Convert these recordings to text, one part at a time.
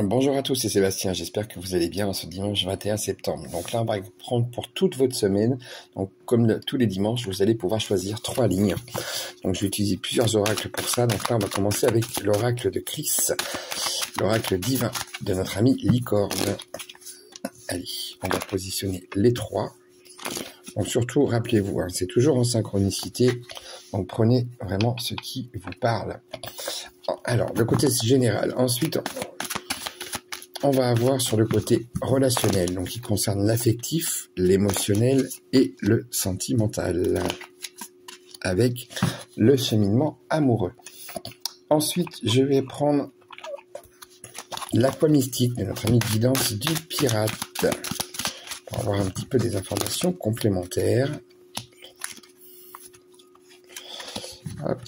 Bonjour à tous, c'est Sébastien, j'espère que vous allez bien en ce dimanche 21 septembre. Donc là, on va prendre pour toute votre semaine. Donc comme tous les dimanches, vous allez pouvoir choisir 3 lignes. Donc je vais utiliser plusieurs oracles pour ça. Donc là, on va commencer avec l'oracle de Chris, l'oracle divin de notre ami Licorne. Allez, on va positionner les 3. Donc surtout, rappelez-vous, c'est toujours en synchronicité. Donc prenez vraiment ce qui vous parle. Alors, le côté général. Ensuite, on va avoir sur le côté relationnel, donc qui concerne l'affectif, l'émotionnel et le sentimental, avec le cheminement amoureux. Ensuite, je vais prendre l'aqua mystique de notre ami guidance du pirate, pour avoir un petit peu des informations complémentaires. Hop.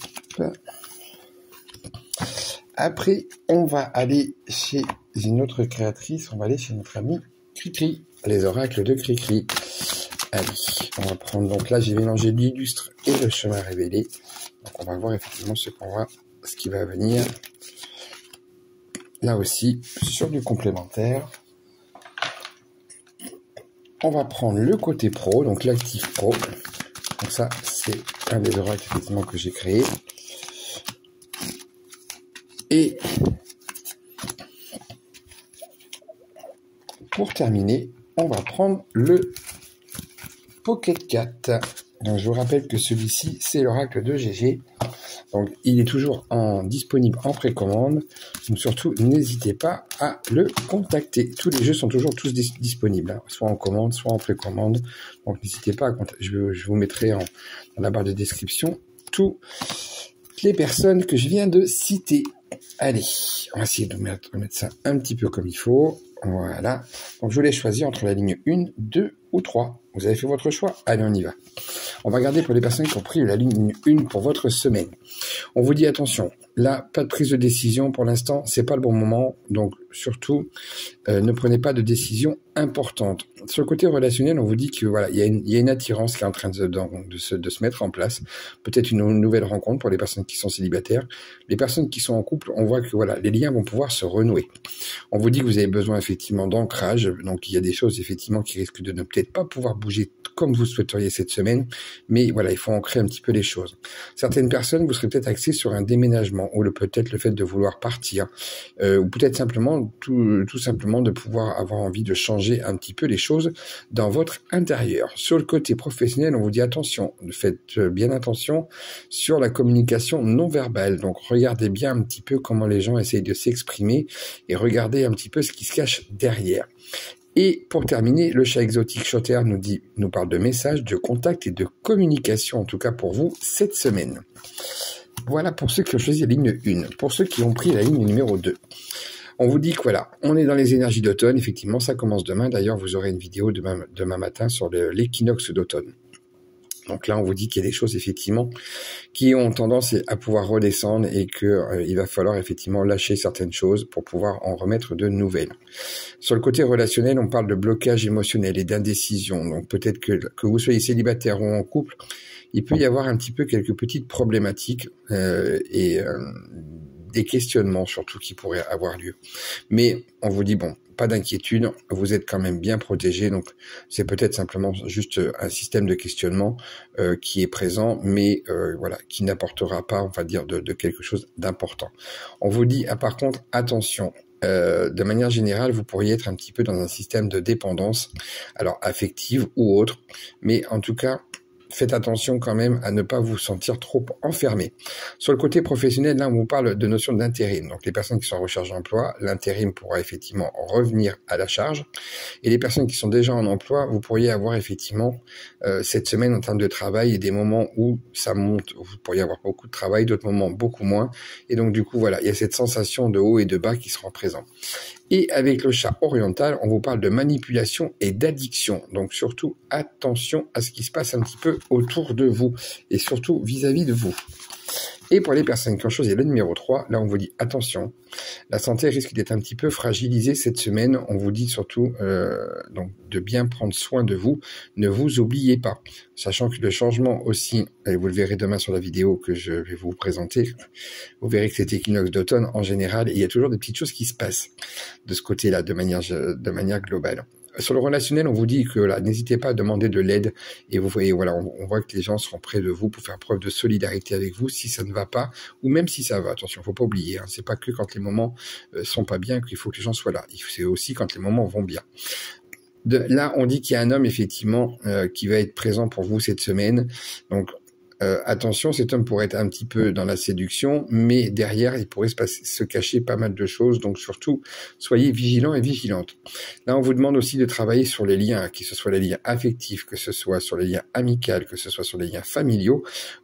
Après, on va aller chez une autre créatrice, on va aller chez notre ami Cricri, les oracles de Cricri. Allez, on va prendre, donc là j'ai mélangé l'illustre et le chemin révélé. Donc on va voir effectivement ce qui va venir. Là aussi, sur du complémentaire. On va prendre le côté pro, donc l'actif pro. Donc ça, c'est un des oracles effectivement que j'ai créé. Et pour terminer, on va prendre le Pocket 4. Donc je vous rappelle que celui-ci, c'est l'oracle de GG. Donc il est toujours disponible en précommande. Donc surtout, n'hésitez pas à le contacter. Tous les jeux sont toujours tous disponibles, soit en commande, soit en précommande. Donc n'hésitez pas à contacter. Je vous mettrai dans la barre de description toutes les personnes que je viens de citer. Allez, on va essayer de mettre ça un petit peu comme il faut. Voilà. Donc, je voulais choisir entre la ligne 1, 2 ou 3. Vous avez fait votre choix? Allez, on y va. On va regarder pour les personnes qui ont pris la ligne 1 pour votre semaine. On vous dit attention, là, pas de prise de décision pour l'instant, c'est pas le bon moment. Donc, surtout, ne prenez pas de décision importante. Sur le côté relationnel, on vous dit que voilà, il y a une attirance qui est en train de se mettre en place. Peut-être une nouvelle rencontre pour les personnes qui sont célibataires. Les personnes qui sont en couple, on voit que voilà, les liens vont pouvoir se renouer. On vous dit que vous avez besoin effectivement d'ancrage. Donc, il y a des choses effectivement qui risquent de ne peut-être pas pouvoir bouger comme vous souhaiteriez cette semaine. Mais voilà, il faut ancrer un petit peu les choses. Certaines personnes, vous serez peut-être axés sur un déménagement ou peut-être le fait de vouloir partir ou peut-être simplement tout simplement de pouvoir avoir envie de changer un petit peu les choses dans votre intérieur. Sur le côté professionnel, on vous dit attention, faites bien attention sur la communication non verbale. Donc regardez bien un petit peu comment les gens essayent de s'exprimer et regardez un petit peu ce qui se cache derrière. Et pour terminer, le chat exotique Chotter nous parle de messages, de contacts et de communication, en tout cas pour vous, cette semaine. Voilà pour ceux qui ont choisi la ligne 1. Pour ceux qui ont pris la ligne numéro 2. On vous dit que voilà, on est dans les énergies d'automne. Effectivement, ça commence demain. D'ailleurs, vous aurez une vidéo demain matin sur l'équinoxe d'automne. Donc là, on vous dit qu'il y a des choses, effectivement, qui ont tendance à pouvoir redescendre et il va falloir, effectivement, lâcher certaines choses pour pouvoir en remettre de nouvelles. Sur le côté relationnel, on parle de blocage émotionnel et d'indécision. Donc peut-être que vous soyez célibataire ou en couple, il peut y avoir un petit peu quelques petites problématiques et des questionnements surtout qui pourraient avoir lieu. Mais on vous dit, bon, pas d'inquiétude, vous êtes quand même bien protégé, donc c'est peut-être simplement juste un système de questionnement qui est présent, mais voilà, qui n'apportera pas, on va dire, de quelque chose d'important. On vous dit, par contre, attention, de manière générale, vous pourriez être un petit peu dans un système de dépendance, alors affective ou autre, mais en tout cas, faites attention quand même à ne pas vous sentir trop enfermé. Sur le côté professionnel, là, on vous parle de notion d'intérim. Donc, les personnes qui sont en recherche d'emploi, l'intérim pourra effectivement revenir à la charge. Et les personnes qui sont déjà en emploi, vous pourriez avoir effectivement cette semaine en termes de travail et des moments où ça monte, vous pourriez avoir beaucoup de travail, d'autres moments beaucoup moins. Et donc, du coup, voilà, il y a cette sensation de haut et de bas qui seront présents. Et avec le chat oriental, on vous parle de manipulation et d'addiction. Donc surtout, attention à ce qui se passe un petit peu autour de vous et surtout vis-à-vis de vous. Et pour les personnes qui ont choisi le numéro 3, là on vous dit attention, la santé risque d'être un petit peu fragilisée cette semaine. On vous dit surtout donc de bien prendre soin de vous. Ne vous oubliez pas, sachant que le changement aussi, et vous le verrez demain sur la vidéo que je vais vous présenter, vous verrez que cet équinoxe d'automne en général, il y a toujours des petites choses qui se passent de ce côté-là de manière globale. Sur le relationnel, on vous dit que là, n'hésitez pas à demander de l'aide et vous voyez, voilà, on voit que les gens seront près de vous pour faire preuve de solidarité avec vous si ça ne va pas ou même si ça va. Attention, faut pas oublier, hein, c'est pas que quand les moments sont pas bien qu'il faut que les gens soient là. C'est aussi quand les moments vont bien. Là, on dit qu'il y a un homme effectivement qui va être présent pour vous cette semaine. Donc attention, cet homme pourrait être un petit peu dans la séduction, mais derrière, il pourrait se cacher pas mal de choses. Donc surtout, soyez vigilants et vigilantes. Là, on vous demande aussi de travailler sur les liens, que ce soit les liens affectifs, que ce soit sur les liens amicaux, que ce soit sur les liens familiaux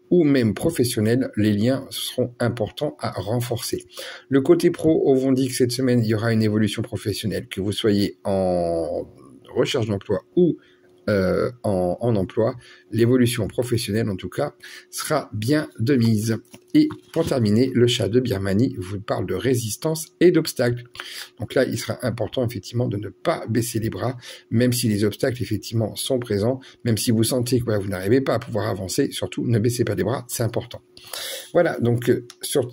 ou même professionnels. Les liens seront importants à renforcer. Le côté pro, on vous dit que cette semaine, il y aura une évolution professionnelle, que vous soyez en recherche d'emploi ou en emploi, l'évolution professionnelle en tout cas sera bien de mise. Et pour terminer, le chat de Birmanie vous parle de résistance et d'obstacles. Donc là, il sera important effectivement de ne pas baisser les bras, même si les obstacles effectivement sont présents, même si vous sentez que vous n'arrivez pas à pouvoir avancer, surtout ne baissez pas les bras, c'est important. Voilà, donc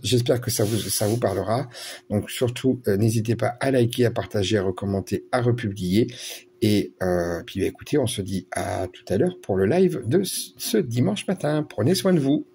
j'espère que ça vous parlera. Donc surtout, n'hésitez pas à liker, à partager, à recommander, à republier. Et puis écoutez, on se dit à tout à l'heure pour le live de ce dimanche matin. Prenez soin de vous.